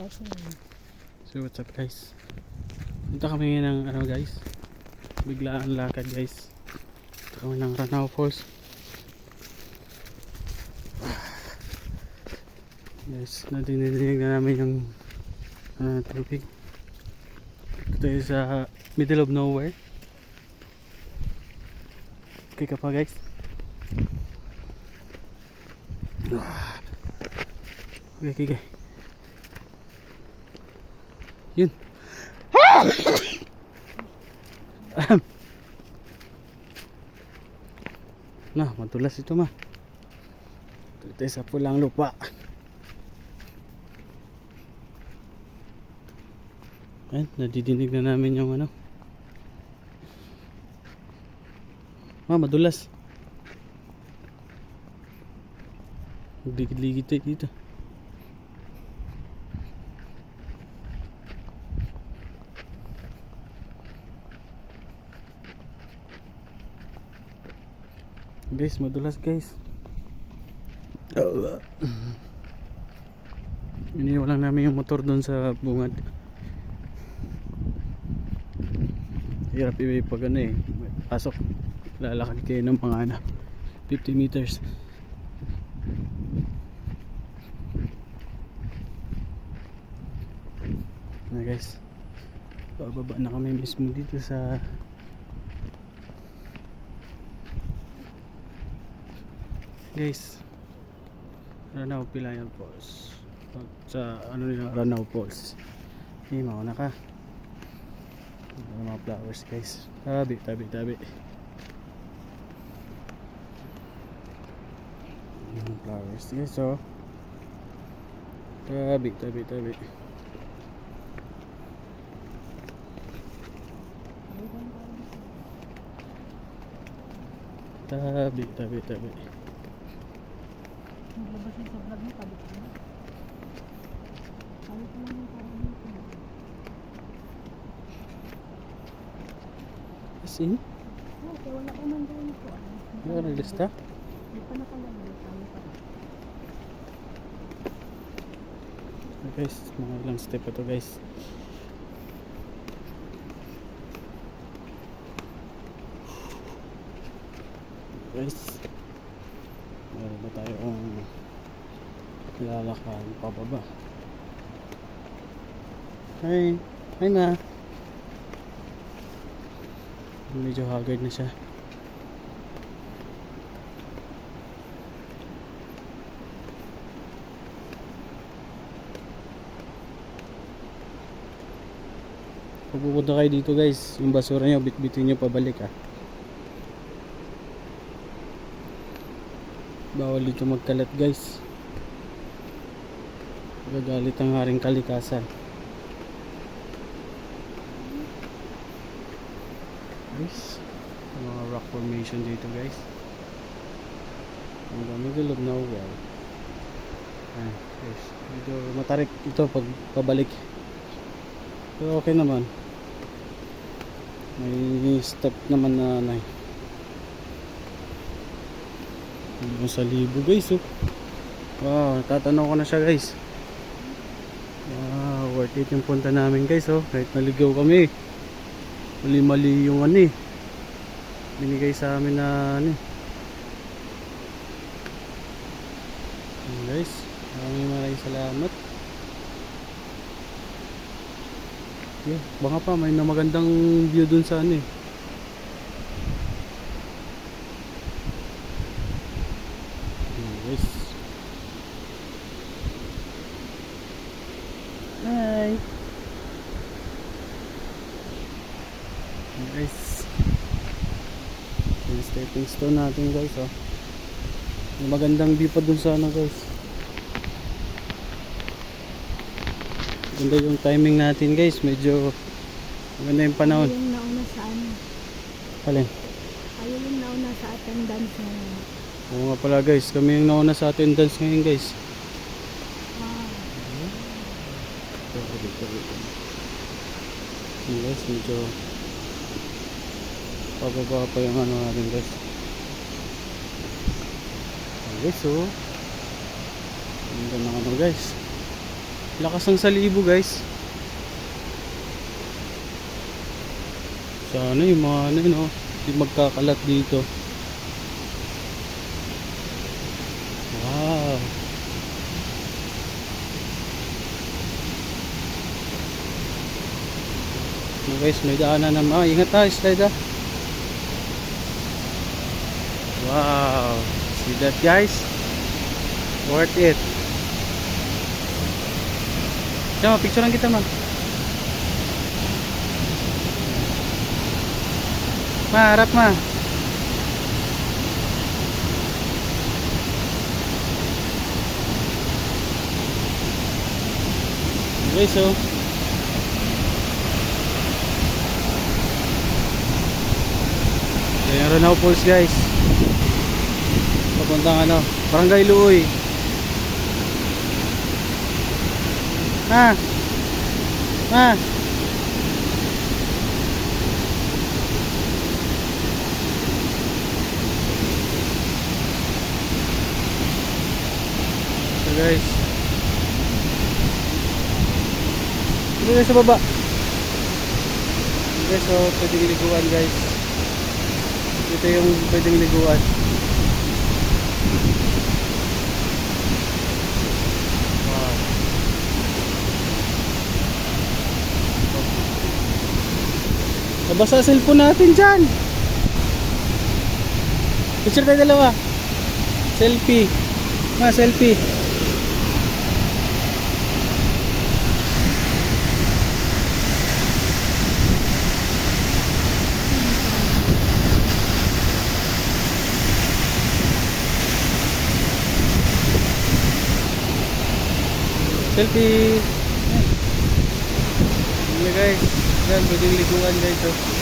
So what's up guys, punta kami ngayon ng ano guys, biglaan lakad guys. Punta kami ng Ranao Falls guys. Nadinig na namin yung tubig. Ito tayo sa middle of nowhere. Okay ka pa guys? Okay. Yun. Nah, madulas ito ma. Ito sa pulang lupa. Ayan, nadidinig na namin yung ano. Madulas. Ligid-ligid tayo dito. Guys, madulas guys. Iniwan lang namin yung motor doon sa bungad. Hirap pag ano eh, pasok. Lalakad kayo ng mga 50 meters. Na guys, bababa na kami mismo dito sa guys, Ranao Pilayan Falls. Sa ano nila, Ranao Falls. Okay, mauna ka. Mga flowers guys. Tabi. Yung flowers guys, so tabi. Tabi. Maglabas yung sa vlog mo, kabit mo. Kabit mo lang yung parang mo. Asin? Okay, wala ko man doon po. Ano naglista? Hindi pa nakalagay. Kami pa. Guys, mga ilang step pa to guys. Guys, meron ba tayong lalakad pababa? Hi na. Medyo haggard na siya. Pag pupunta kayo dito guys, yung basura nyo bitbitin nyo pabalik Bawal dito magkalat guys. Gagalit ang haring kalikasan. Guys, mga rock formation dito guys. Ang middle of nowhere. Guys, medyo matarik ito pag pabalik. Pero okay naman. May step naman na sa libo guys. Wow, tatanaw ko na siya guys. Wow, worth it yung punta namin guys. Kahit naligaw kami, mali yung binigay sa amin na guys, maraming salamat. Baka pa may magandang view dun sa guys. Hi guys, yung stepping stone natin guys. May magandang view pa dun sa guys. Ganda yung timing natin guys, medyo maganda yung panahon. Ayaw yung nauna sa Alin? Ayaw yung nauna sa attendance ngayon. Oo nga pala guys, kami yung nauna sa attendance ngayon guys. Guys, medyo pababa pa yung natin guys. Okay, so ganda na guys. Lakas ng salibo guys. Sana yung mga ano yun, oh, di magkakalat dito. Wow. No, guys, may daanan naman. Ingat tayo, slide ah. Wow. See that guys? Worth it. Siya, picture lang kita ma. Ma, harap ma. Okay, so yan, Runao Falls guys. Papuntang ano, Barangay Luoy. Ma. Ma. So guys, dito guys sa baba. Okay, so pwedeng liguan guys. Ito yung pwedeng liguan. Wow. Nabasa cellphone natin dyan. Picture tayo dalawa. Selfie. Ma, selfie. Selfie. Yan guys. Yan, pwedeng liguan guys. Oh.